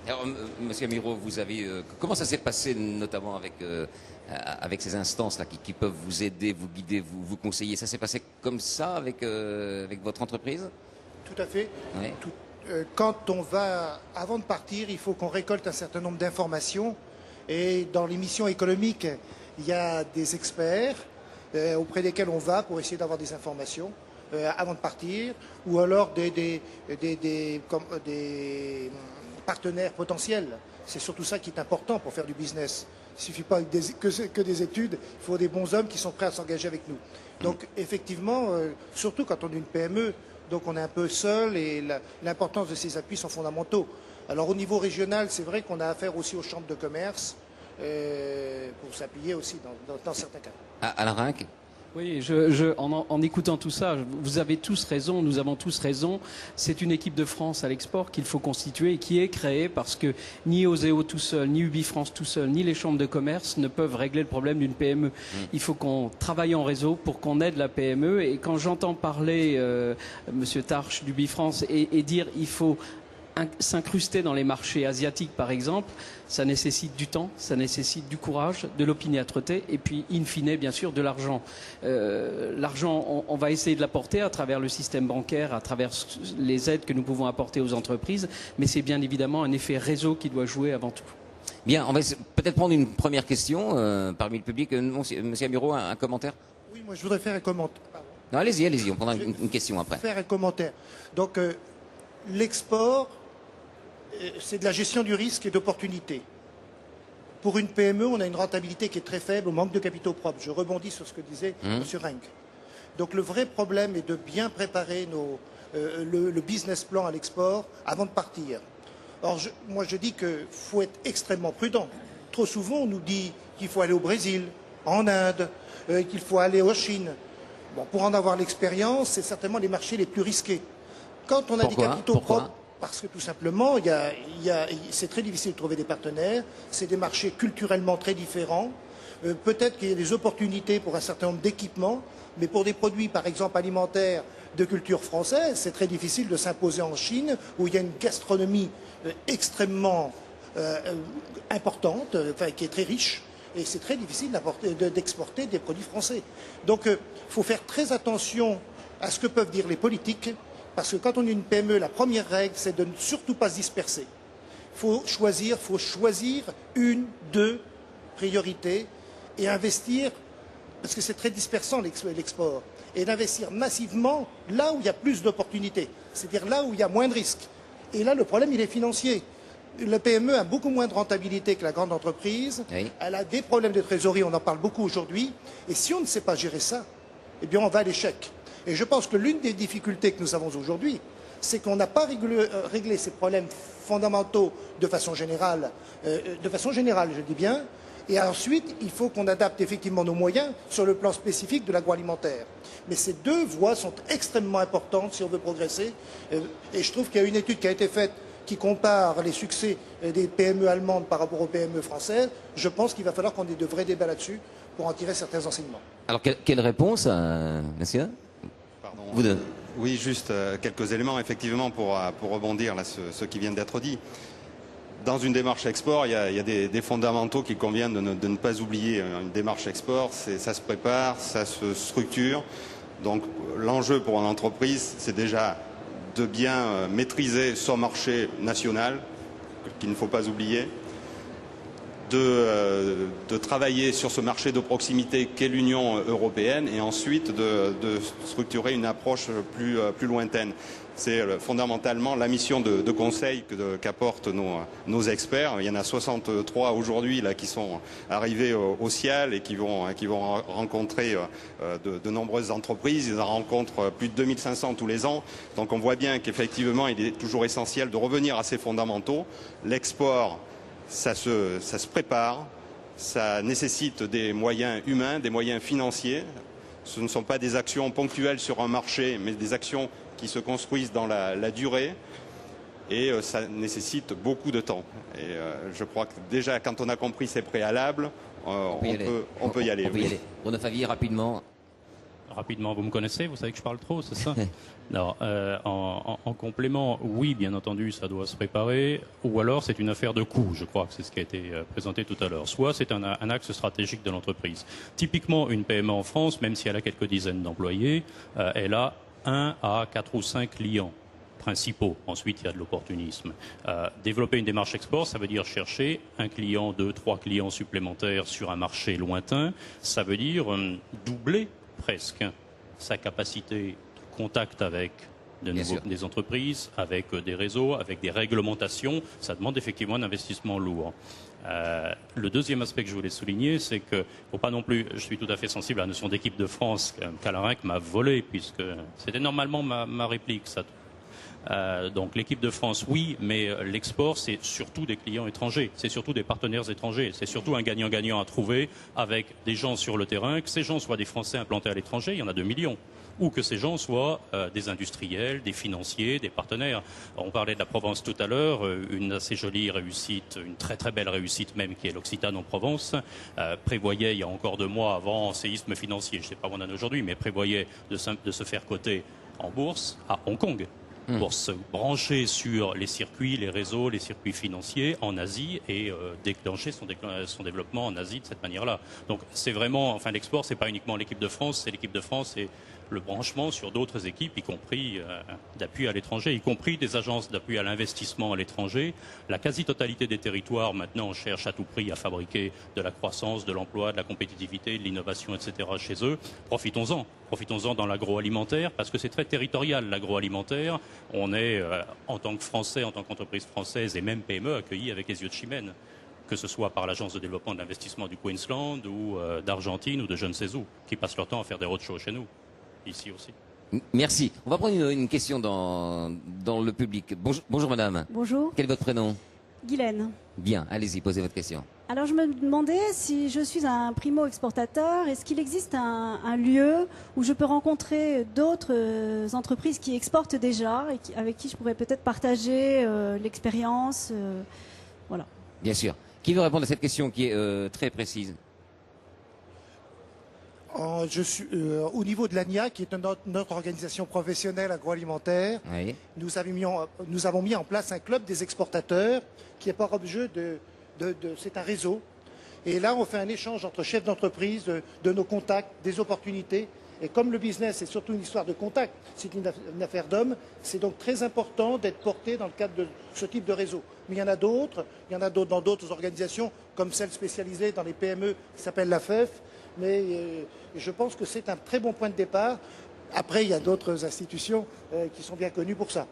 Alors, Monsieur Amiro, vous avez comment ça s'est passé, notamment avec ces instances-là qui peuvent vous aider, vous guider, vous conseiller. Ça s'est passé comme ça avec votre entreprise? Tout à fait. Oui. Quand on va, avant de partir, il faut qu'on récolte un certain nombre d'informations. Et dans les missions économiques, il y a des experts auprès desquels on va pour essayer d'avoir des informations avant de partir, ou alors des partenaires potentiels. C'est surtout ça qui est important pour faire du business. Il ne suffit pas que des études, il faut des bons hommes qui sont prêts à s'engager avec nous. Donc effectivement, surtout quand on est une PME, donc on est un peu seul et l'importance de ces appuis sont fondamentaux. Alors au niveau régional, c'est vrai qu'on a affaire aussi aux chambres de commerce pour s'appuyer aussi dans certains cas. Alain Rinck? Oui, en écoutant tout ça, vous avez tous raison, nous avons tous raison. C'est une équipe de France à l'export qu'il faut constituer et qui est créée parce que ni Oseo tout seul, ni Ubifrance tout seul, ni les chambres de commerce ne peuvent régler le problème d'une PME. Il faut qu'on travaille en réseau pour qu'on aide la PME. Et quand j'entends parler Monsieur Tarche d'Ubifrance et dire il faut s'incruster dans les marchés asiatiques, par exemple, ça nécessite du temps, ça nécessite du courage, de l'opiniâtreté et puis, in fine, bien sûr, de l'argent. L'argent, on va essayer de l'apporter à travers le système bancaire, à travers les aides que nous pouvons apporter aux entreprises, mais c'est bien évidemment un effet réseau qui doit jouer avant tout. Bien, on va peut-être prendre une première question parmi le public. Monsieur Amiro, un commentaire? Oui, moi je voudrais faire un commentaire. Non, allez-y, on prendra une question après. Faire un commentaire. Donc, l'export, c'est de la gestion du risque et d'opportunité. Pour une PME, on a une rentabilité qui est très faible, on manque de capitaux propres. Je rebondis sur ce que disait M. Rinck. Donc le vrai problème est de bien préparer le business plan à l'export avant de partir. Or, moi je dis qu'il faut être extrêmement prudent. Trop souvent, on nous dit qu'il faut aller au Brésil, en Inde, qu'il faut aller en Chine. Bon, pour en avoir l'expérience, c'est certainement les marchés les plus risqués. Quand on a des capitaux propres, parce que tout simplement, c'est très difficile de trouver des partenaires, c'est des marchés culturellement très différents, peut-être qu'il y a des opportunités pour un certain nombre d'équipements, mais pour des produits, par exemple, alimentaires de culture française, c'est très difficile de s'imposer en Chine, où il y a une gastronomie extrêmement importante, qui est très riche, et c'est très difficile d'exporter des produits français. Donc, il faut faire très attention à ce que peuvent dire les politiques, parce que quand on est une PME, la première règle, c'est de ne surtout pas se disperser. Il faut choisir une, deux priorités et investir, parce que c'est très dispersant l'export, et d'investir massivement là où il y a plus d'opportunités, c'est-à-dire là où il y a moins de risques. Et là, le problème, il est financier. La PME a beaucoup moins de rentabilité que la grande entreprise. Oui. Elle a des problèmes de trésorerie, on en parle beaucoup aujourd'hui. Et si on ne sait pas gérer ça, eh bien, on va à l'échec. Et je pense que l'une des difficultés que nous avons aujourd'hui, c'est qu'on n'a pas réglé ces problèmes fondamentaux de façon générale, je dis bien, et ensuite, il faut qu'on adapte effectivement nos moyens sur le plan spécifique de l'agroalimentaire. Mais ces deux voies sont extrêmement importantes si on veut progresser, et je trouve qu'il y a une étude qui a été faite qui compare les succès des PME allemandes par rapport aux PME françaises. Je pense qu'il va falloir qu'on ait de vrais débats là-dessus pour en tirer certains enseignements. Alors, quelle réponse, monsieur? Pardon. Oui, juste quelques éléments, effectivement, pour rebondir là ce qui vient d'être dit. Dans une démarche export, il y a des fondamentaux qu'il convient de ne pas oublier. Une démarche export, ça se prépare, ça se structure. Donc l'enjeu pour une entreprise, c'est déjà de bien maîtriser son marché national, qu'il ne faut pas oublier, de travailler sur ce marché de proximité qu'est l'Union européenne et ensuite de structurer une approche plus lointaine. C'est fondamentalement la mission de conseil qu'apportent nos experts. Il y en a 63 aujourd'hui qui sont arrivés au CIAL et qui vont rencontrer de nombreuses entreprises. Ils en rencontrent plus de 2500 tous les ans. Donc on voit bien qu'effectivement il est toujours essentiel de revenir à ces fondamentaux. L'export, ça se prépare, ça nécessite des moyens humains, des moyens financiers. Ce ne sont pas des actions ponctuelles sur un marché, mais des actions qui se construisent dans la durée, et ça nécessite beaucoup de temps. Et je crois que déjà, quand on a compris ces préalables, on peut y aller. Bruno Favier, rapidement. Rapidement, vous me connaissez, vous savez que je parle trop, c'est ça? Alors, en complément, oui, bien entendu, ça doit se préparer, ou alors c'est une affaire de coût, je crois que c'est ce qui a été présenté tout à l'heure. Soit c'est un axe stratégique de l'entreprise. Typiquement, une PME en France, même si elle a quelques dizaines d'employés, elle a 1 à 4 ou 5 clients principaux. Ensuite, il y a de l'opportunisme. Développer une démarche export, ça veut dire chercher un client, 2, 3 clients supplémentaires sur un marché lointain. Ça veut dire doubler presque sa capacité de contact avec des entreprises, avec des réseaux, avec des réglementations. Ça demande effectivement un investissement lourd. Le deuxième aspect que je voulais souligner, c'est que, faut pas non plus, je suis tout à fait sensible à la notion d'équipe de France qu'Alain m'a volé, puisque c'était normalement ma réplique, ça. Donc l'équipe de France, oui, mais l'export, c'est surtout des clients étrangers, c'est surtout des partenaires étrangers, c'est surtout un gagnant-gagnant à trouver avec des gens sur le terrain, que ces gens soient des Français implantés à l'étranger, il y en a 2 millions, ou que ces gens soient des industriels, des financiers, des partenaires. On parlait de la Provence tout à l'heure, une assez jolie réussite, une très très belle réussite même, qui est l'Occitane en Provence, prévoyait il y a encore 2 mois avant séisme financier, je ne sais pas où on en est aujourd'hui, mais prévoyait de se faire coter en bourse à Hong Kong, pour se brancher sur les circuits, les réseaux, les circuits financiers en Asie et déclencher son développement en Asie de cette manière-là. Donc c'est vraiment, enfin l'export, c'est pas uniquement l'équipe de France, c'est l'équipe de France et le branchement sur d'autres équipes, y compris d'appui à l'étranger, y compris des agences d'appui à l'investissement à l'étranger. La quasi-totalité des territoires maintenant cherchent à tout prix à fabriquer de la croissance, de l'emploi, de la compétitivité, de l'innovation, etc. chez eux. Profitons-en. Profitons-en dans l'agroalimentaire, parce que c'est très territorial, l'agroalimentaire. On est, en tant que Français, en tant qu'entreprise française et même PME, accueillis avec les yeux de chimène, que ce soit par l'Agence de développement de l'investissement du Queensland ou d'Argentine ou de je ne sais où, qui passent leur temps à faire des roadshows chez nous, ici aussi. Merci. On va prendre une question dans le public. Bonjour madame. Bonjour. Quel est votre prénom? Guylaine. Bien, allez-y, posez votre question. Alors je me demandais si je suis un primo-exportateur, est-ce qu'il existe un lieu où je peux rencontrer d'autres entreprises qui exportent déjà et avec qui je pourrais peut-être partager l'expérience voilà. Bien sûr. Qui veut répondre à cette question qui est très précise? Je suis au niveau de l'ANIA, qui est notre organisation professionnelle agroalimentaire. Oui. Nous avons mis en place un club des exportateurs qui est par objet c'est un réseau. Et là, on fait un échange entre chefs d'entreprise, de nos contacts, des opportunités. Et comme le business est surtout une histoire de contact, c'est une affaire d'hommes, c'est donc très important d'être porté dans le cadre de ce type de réseau. Mais il y en a d'autres dans d'autres organisations, comme celle spécialisée dans les PME qui s'appelle la FEF. Mais je pense que c'est un très bon point de départ. Après, il y a d'autres institutions qui sont bien connues pour ça.